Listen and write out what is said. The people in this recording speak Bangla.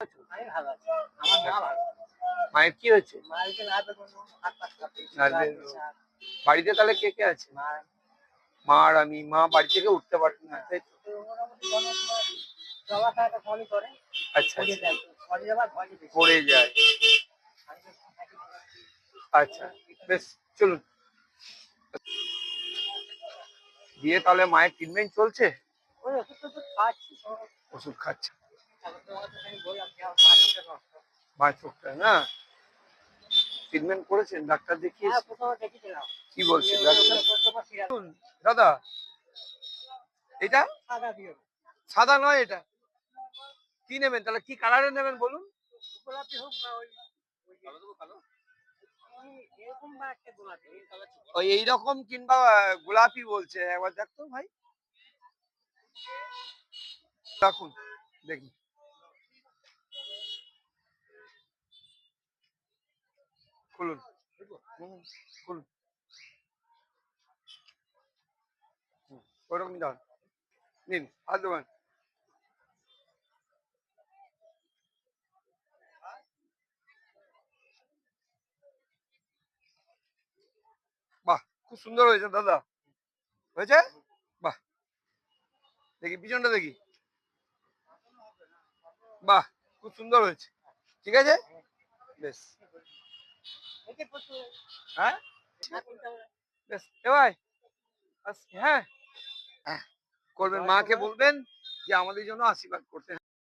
আমি ভালো আছি। আমার মা ভালো আছে। মায়ের কি হয়েছে? মায়ের যে নার্ভের কোনো হাত-পা কাঁপে, নার্ভের সুগার, প্রেশার। বাড়িতে তাহলে কে কে আছে? মা মা আর আমি। মা বাড়ি থেকে উঠতে পারতো না, তাই তো? তো মোটামুটি কোনো সময় চলাফেরাটা কমই করে। আচ্ছা পড়ে আচ্ছা, যায়। পড়ে যাওয়ার ভয়ই বেশি। পড়ে যায়। আমি তো থাকি মোটামুটি আচ্ছা, বেশ, চলুন। দিয়ে তাহলে মায়ের ট্রিটমেন্ট চলছে? ওই ওষুধ-টষুধ খাওয়াচ্ছি। ওষুধ খাচ্ছে? তারপর তোমাকে আমি বললাম যে আমার পা-টা নষ্ট। মা চোখটা না ট্রিটমেন্ট করেছেন? ডাক্তার হ্যাঁ, দেখিয়েছেন? প্রথমে দেখেছিলাম। কি বলছে দিয়ে ডাক্তার? প্রথমে সিরাপ শুনুন, দাদা, এটা সাদা দিয়ে সাদা নয়, এটা কি নেবেন তাহলে? কি কালারের নেবেন বলুন? গোলাপি হোক বা ওই ওই যে ওই এরকম বা একটা গোলাপি এই কালার ওই এইরকম কিংবা গোলাপি বলছে, একবার দেখ তো ভাই, রাখুন দেখি। খুলুন। হুম, খুলুন। ওরকম দাও, নিন, হাত দেবেন। বাহ, খুব সুন্দর হয়েছে দাদা। হয়েছে? বাহ, দেখি পিছনটা দেখি। বাহ, খুব সুন্দর হয়েছে। ঠিক আছে, বেশ। এতে প্রচুর হ্যাঁ, নারকেলটা বেশ। এ ভাই, আসছি, হ্যাঁ। হ্যাঁ, করবেন, মাকে বলবেন যে আমাদের জন্য আশীর্বাদ করতে।